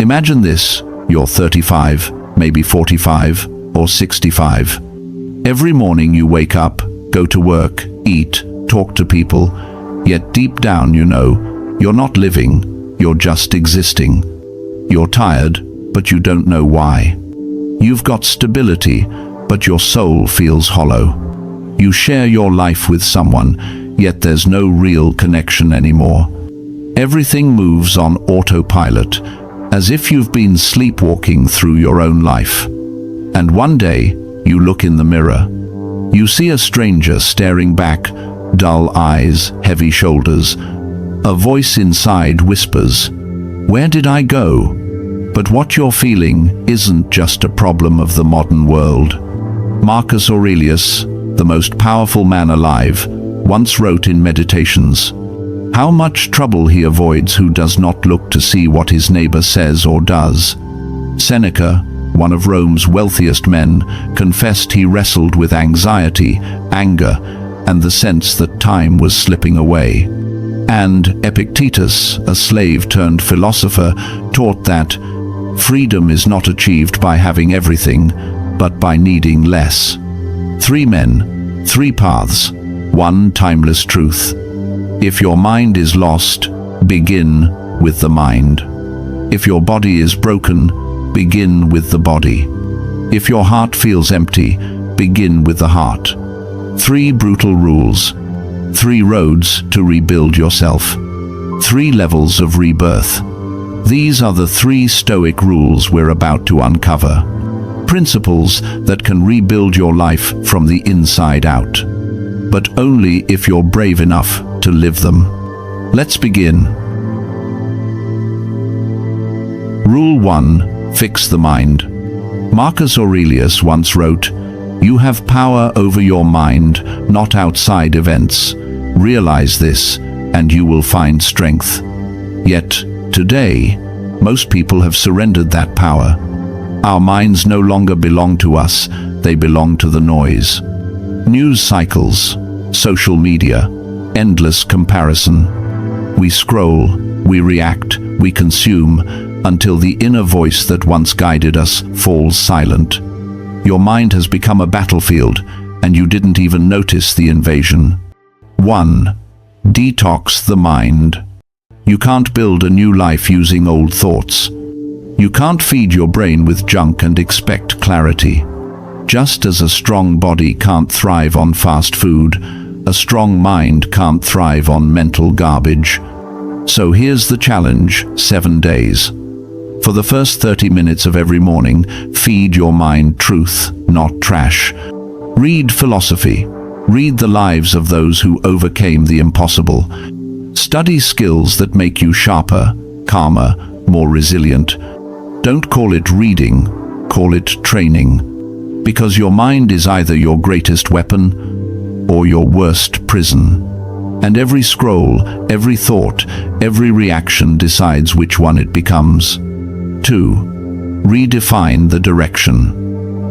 Imagine this, you're 35, maybe 45, or 65. Every morning you wake up, go to work, eat, talk to people, yet deep down you know, you're not living, you're just existing. You're tired, but you don't know why. You've got stability, but your soul feels hollow. You share your life with someone, yet there's no real connection anymore. Everything moves on autopilot, as if you've been sleepwalking through your own life. And one day, you look in the mirror. You see a stranger staring back, dull eyes, heavy shoulders. A voice inside whispers, "Where did I go?" But what you're feeling isn't just a problem of the modern world. Marcus Aurelius, the most powerful man alive, once wrote in Meditations, how much trouble he avoids who does not look to see what his neighbor says or does. Seneca, one of Rome's wealthiest men, confessed he wrestled with anxiety, anger, and the sense that time was slipping away. And Epictetus, a slave-turned-philosopher, taught that freedom is not achieved by having everything, but by needing less. 3 men, 3 paths, 1 timeless truth. If your mind is lost, begin with the mind. If your body is broken, begin with the body. If your heart feels empty, begin with the heart. 3 brutal rules. 3 roads to rebuild yourself. 3 levels of rebirth. These are the 3 Stoic rules we're about to uncover. Principles that can rebuild your life from the inside out. But only if you're brave enough to live them. Let's begin. Rule 1. Fix the mind. Marcus Aurelius once wrote, "You have power over your mind, not outside events. Realize this, and you will find strength." Yet, today, most people have surrendered that power. Our minds no longer belong to us, they belong to the noise. News cycles, social media, endless comparison. We scroll, we react, we consume, until the inner voice that once guided us falls silent. Your mind has become a battlefield, and you didn't even notice the invasion. 1. Detox the mind. You can't build a new life using old thoughts. You can't feed your brain with junk and expect clarity. Just as a strong body can't thrive on fast food, a strong mind can't thrive on mental garbage. So here's the challenge: 7 days. For the first 30 minutes of every morning, feed your mind truth, not trash. Read philosophy. Read the lives of those who overcame the impossible. Study skills that make you sharper, calmer, more resilient. Don't call it reading, call it training. Because your mind is either your greatest weapon or your worst prison. And every scroll, every thought, every reaction decides which one it becomes. 2. Redefine the direction.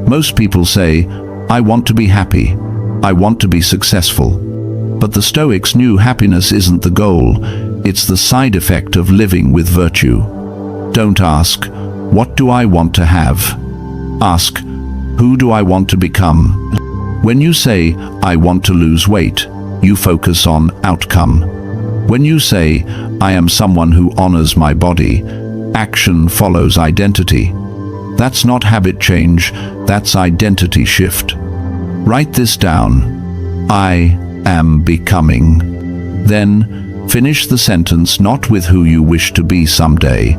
Most people say, "I want to be happy. I want to be successful." But the Stoics knew happiness isn't the goal, it's the side effect of living with virtue. Don't ask, "What do I want to have?" Ask, "Who do I want to become?" When you say, "I want to lose weight," you focus on outcome. When you say, "I am someone who honors my body," action follows identity. That's not habit change, that's identity shift. Write this down. I am becoming. Then, finish the sentence not with who you wish to be someday,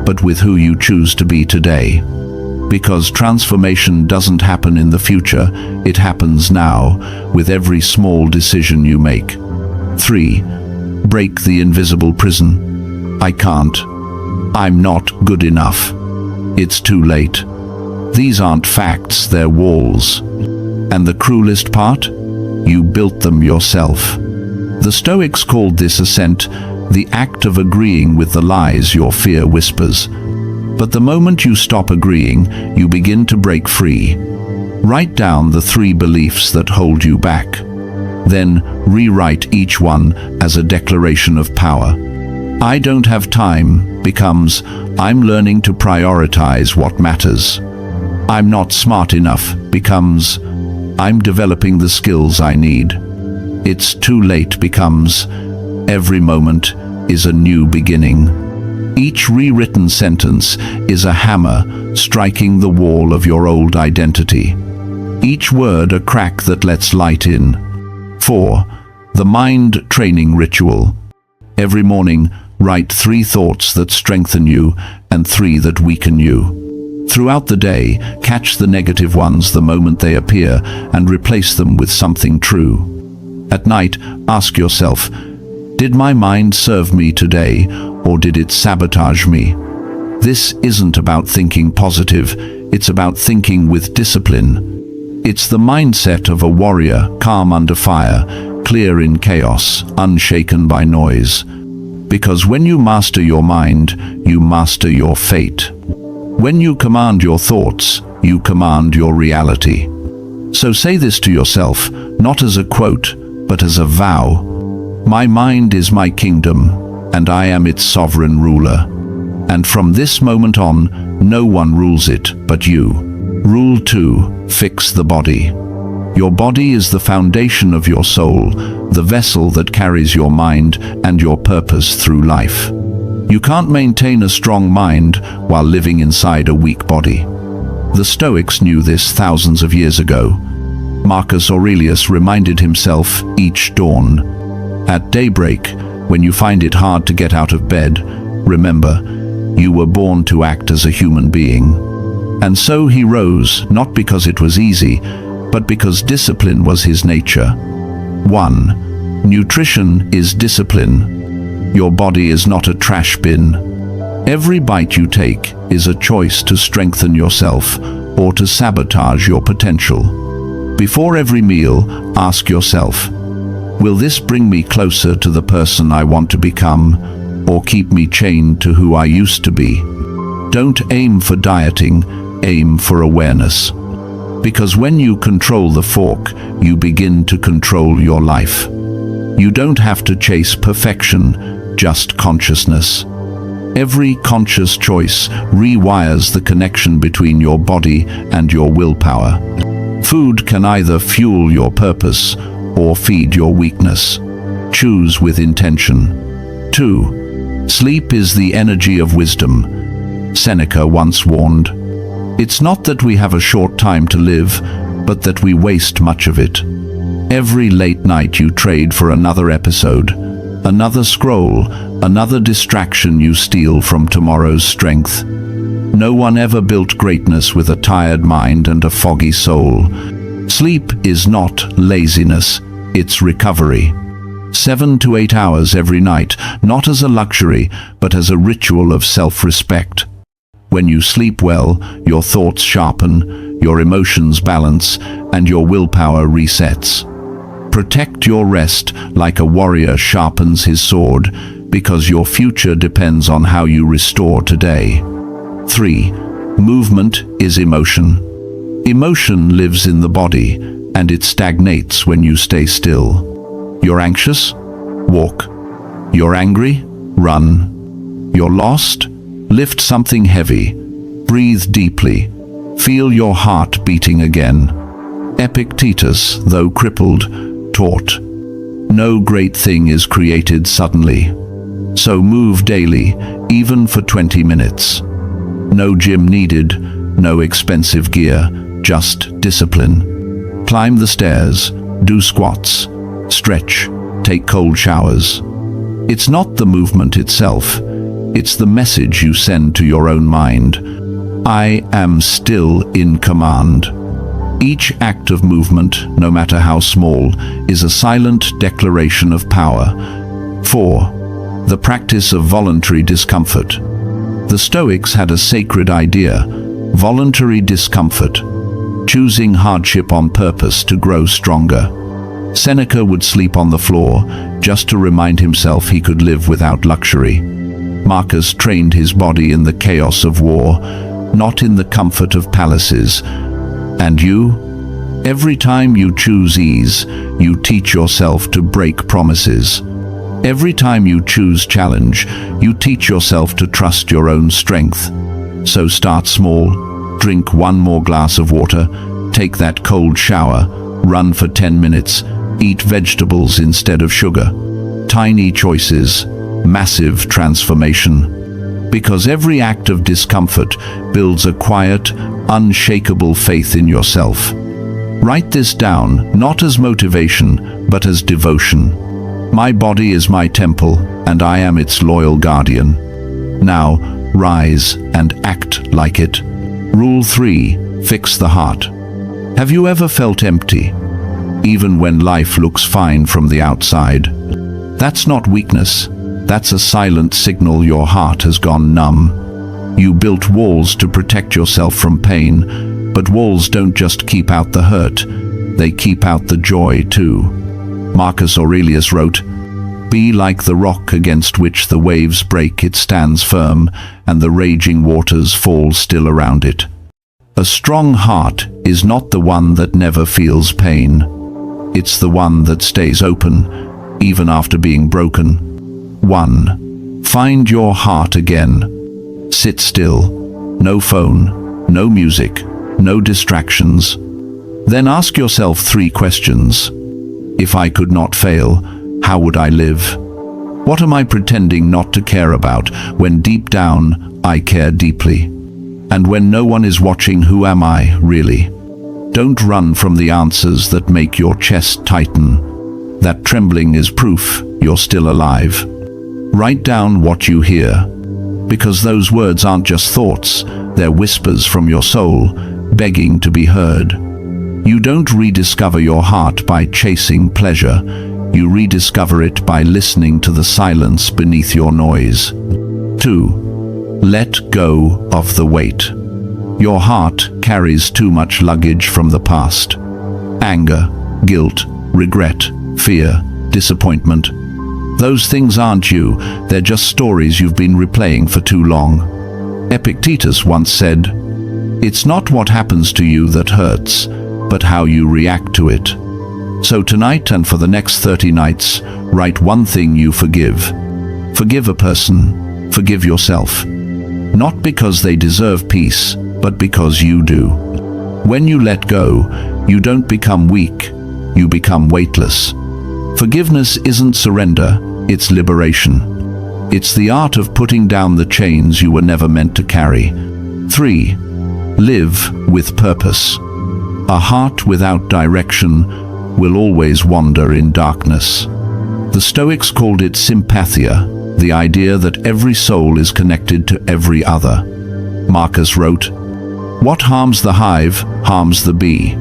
but with who you choose to be today. Because transformation doesn't happen in the future, it happens now, with every small decision you make. 3. Break the invisible prison. I can't. I'm not good enough. It's too late. These aren't facts, they're walls. And the cruelest part? You built them yourself. The Stoics called this ascent the act of agreeing with the lies your fear whispers. But the moment you stop agreeing, you begin to break free. Write down the 3 beliefs that hold you back. Then rewrite each one as a declaration of power. I don't have time becomes, I'm learning to prioritize what matters. I'm not smart enough becomes, I'm developing the skills I need. It's too late becomes, every moment is a new beginning. Each rewritten sentence is a hammer striking the wall of your old identity. Each word a crack that lets light in. 4. The mind training ritual. Every morning, write 3 thoughts that strengthen you and 3 that weaken you. Throughout the day, catch the negative ones the moment they appear and replace them with something true. At night, ask yourself, did my mind serve me today, or did it sabotage me? This isn't about thinking positive, it's about thinking with discipline. It's the mindset of a warrior, calm under fire, clear in chaos, unshaken by noise. Because when you master your mind, you master your fate. When you command your thoughts, you command your reality. So say this to yourself, not as a quote, but as a vow. My mind is my kingdom, and I am its sovereign ruler. And from this moment on, no one rules it but you. Rule 2. Fix the body. Your body is the foundation of your soul, the vessel that carries your mind and your purpose through life. You can't maintain a strong mind while living inside a weak body. The Stoics knew this thousands of years ago. Marcus Aurelius reminded himself each dawn. At daybreak, when you find it hard to get out of bed, remember, you were born to act as a human being. And so he rose, not because it was easy, but because discipline was his nature. 1. Nutrition is discipline. Your body is not a trash bin. Every bite you take is a choice to strengthen yourself or to sabotage your potential. Before every meal, ask yourself, will this bring me closer to the person I want to become, or keep me chained to who I used to be? Don't aim for dieting, aim for awareness. Because when you control the fork, you begin to control your life. You don't have to chase perfection, just consciousness. Every conscious choice rewires the connection between your body and your willpower. Food can either fuel your purpose or feed your weakness. Choose with intention. 2. Sleep is the energy of wisdom. Seneca once warned, it's not that we have a short time to live, but that we waste much of it. Every late night you trade for another episode, another scroll, another distraction you steal from tomorrow's strength. No one ever built greatness with a tired mind and a foggy soul. Sleep is not laziness, it's recovery. 7 to 8 hours every night, not as a luxury, but as a ritual of self-respect. When you sleep well, your thoughts sharpen, your emotions balance, and your willpower resets. Protect your rest like a warrior sharpens his sword, because your future depends on how you restore today. 3. Movement is emotion. Emotion lives in the body, and it stagnates when you stay still. You're anxious? Walk. You're angry? Run. You're lost? Lift something heavy. Breathe deeply. Feel your heart beating again. Epictetus, though crippled, taught, no great thing is created suddenly. So move daily, even for 20 minutes. No gym needed, no expensive gear, just discipline. Climb the stairs, do squats, stretch, take cold showers. It's not the movement itself. It's the message you send to your own mind. I am still in command. Each act of movement, no matter how small, is a silent declaration of power. 4. The practice of voluntary discomfort. The Stoics had a sacred idea, voluntary discomfort, choosing hardship on purpose to grow stronger. Seneca would sleep on the floor just to remind himself he could live without luxury. Marcus trained his body in the chaos of war, not in the comfort of palaces. And you? Every time you choose ease, you teach yourself to break promises. Every time you choose challenge, you teach yourself to trust your own strength. So start small, drink one more glass of water, take that cold shower, run for 10 minutes, eat vegetables instead of sugar. Tiny choices, massive transformation. Because every act of discomfort builds a quiet, unshakable faith in yourself. Write this down, not as motivation, but as devotion. My body is my temple, and I am its loyal guardian. Now, rise and act like it. Rule 3, fix the heart. Have you ever felt empty, even when life looks fine from the outside? That's not weakness. That's a silent signal your heart has gone numb. You built walls to protect yourself from pain, but walls don't just keep out the hurt, they keep out the joy too. Marcus Aurelius wrote, "Be like the rock against which the waves break, it stands firm, and the raging waters fall still around it." A strong heart is not the one that never feels pain. It's the one that stays open, even after being broken. 1. Find your heart again. Sit still. No phone, no music, no distractions. Then ask yourself 3 questions. If I could not fail, how would I live? What am I pretending not to care about when deep down I care deeply? And when no one is watching, who am I really? Don't run from the answers that make your chest tighten. That trembling is proof you're still alive. Write down what you hear, because those words aren't just thoughts, they're whispers from your soul, begging to be heard. You don't rediscover your heart by chasing pleasure. You rediscover it by listening to the silence beneath your noise. 2. Let go of the weight. Your heart carries too much luggage from the past. Anger, guilt, regret, fear, disappointment. Those things aren't you, they're just stories you've been replaying for too long. Epictetus once said, "It's not what happens to you that hurts, but how you react to it." So tonight and for the next 30 nights, write one thing you forgive. Forgive a person, forgive yourself. Not because they deserve peace, but because you do. When you let go, you don't become weak, you become weightless. Forgiveness isn't surrender, it's liberation. It's the art of putting down the chains you were never meant to carry. 3. Live with purpose. A heart without direction will always wander in darkness. The Stoics called it sympathia, the idea that every soul is connected to every other. Marcus wrote, "What harms the hive harms the bee."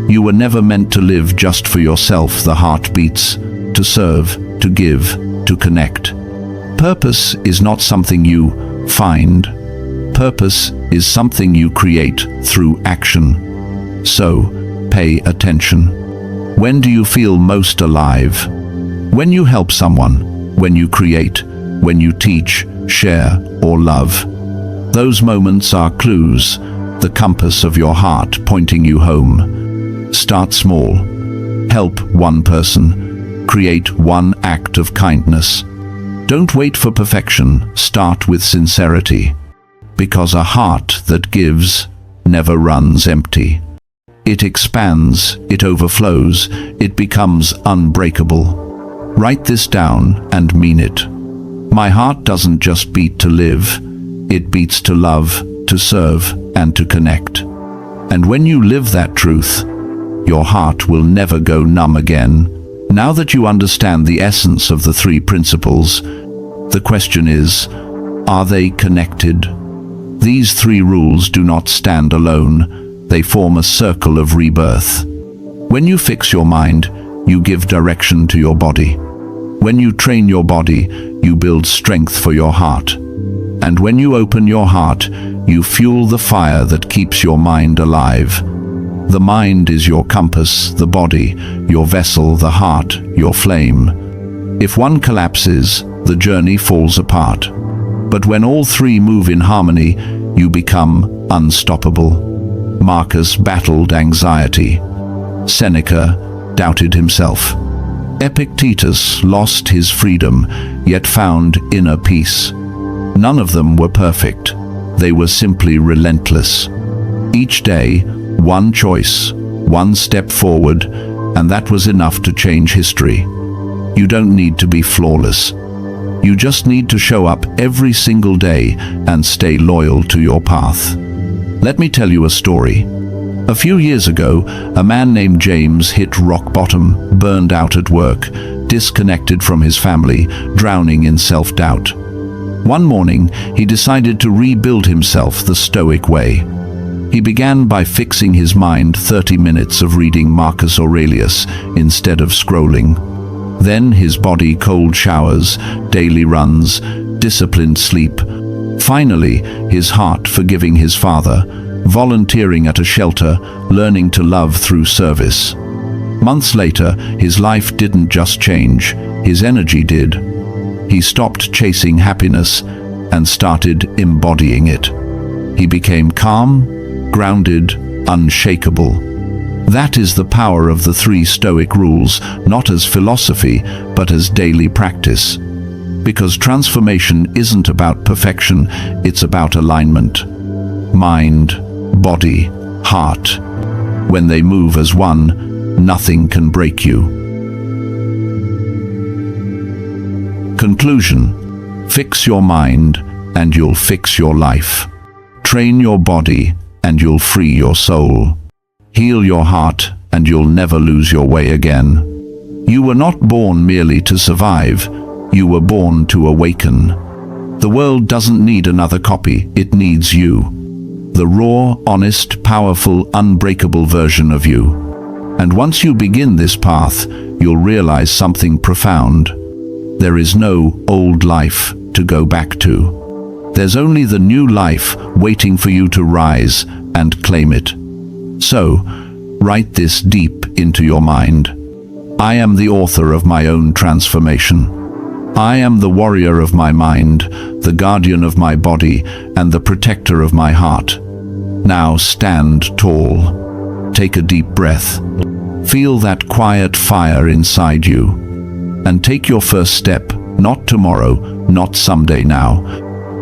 You were never meant to live just for yourself. The heart beats to serve, to give, to connect. Purpose is not something you find. Purpose is something you create through action. So, pay attention. When do you feel most alive? When you help someone, when you create, when you teach, share, or love. Those moments are clues, the compass of your heart pointing you home. Start small. Help one person. Create one act of kindness. Don't wait for perfection. Start with sincerity. Because a heart that gives never runs empty. It expands, it overflows, it becomes unbreakable. Write this down and mean it. My heart doesn't just beat to live. It beats to love, to serve, and to connect. And when you live that truth, your heart will never go numb again. Now that you understand the essence of the 3 principles, the question is, are they connected? These 3 rules do not stand alone. They form a circle of rebirth. When you fix your mind, you give direction to your body. When you train your body, you build strength for your heart. And when you open your heart, you fuel the fire that keeps your mind alive. The mind is your compass, the body, your vessel, the heart, your flame. If one collapses, the journey falls apart. But when all 3 move in harmony, you become unstoppable. Marcus battled anxiety. Seneca doubted himself. Epictetus lost his freedom, yet found inner peace. None of them were perfect. They were simply relentless. Each day, one choice, one step forward, and that was enough to change history. You don't need to be flawless. You just need to show up every single day and stay loyal to your path. Let me tell you a story. A few years ago, a man named James hit rock bottom, burned out at work, disconnected from his family, drowning in self-doubt. One morning, he decided to rebuild himself the Stoic way. He began by fixing his mind 30 minutes of reading Marcus Aurelius instead of scrolling. Then his body cold showers, daily runs, disciplined sleep. Finally, his heart forgiving his father, volunteering at a shelter, learning to love through service. Months later, his life didn't just change, his energy did. He stopped chasing happiness and started embodying it. He became calm, grounded, unshakable. That is the power of the 3 Stoic rules, not as philosophy, but as daily practice. Because transformation isn't about perfection, it's about alignment. Mind, body, heart. When they move as one, nothing can break you. Conclusion: fix your mind and you'll fix your life. Train your body and you'll free your soul. Heal your heart and you'll never lose your way again. You were not born merely to survive. You were born to awaken. The world doesn't need another copy, it needs you. The raw, honest, powerful, unbreakable version of you. And once you begin this path, you'll realize something profound. There is no old life to go back to. There's only the new life waiting for you to rise and claim it. So, write this deep into your mind. I am the author of my own transformation. I am the warrior of my mind, the guardian of my body, and the protector of my heart. Now stand tall. Take a deep breath. Feel that quiet fire inside you. And take your first step, not tomorrow, not someday now.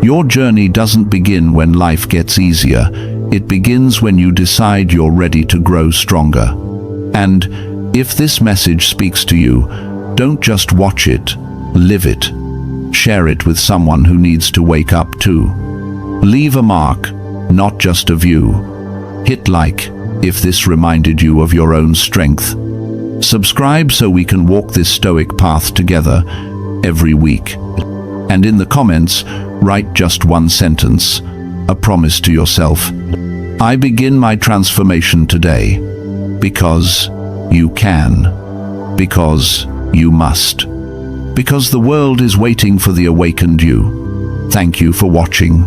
Your journey doesn't begin when life gets easier. It begins when you decide you're ready to grow stronger. And if this message speaks to you, don't just watch it, live it. Share it with someone who needs to wake up too. Leave a mark, not just a view. Hit like if this reminded you of your own strength. Subscribe so we can walk this Stoic path together every week. And in the comments, write just one sentence, a promise to yourself. I begin my transformation today. Because you can. Because you must. Because the world is waiting for the awakened you. Thank you for watching.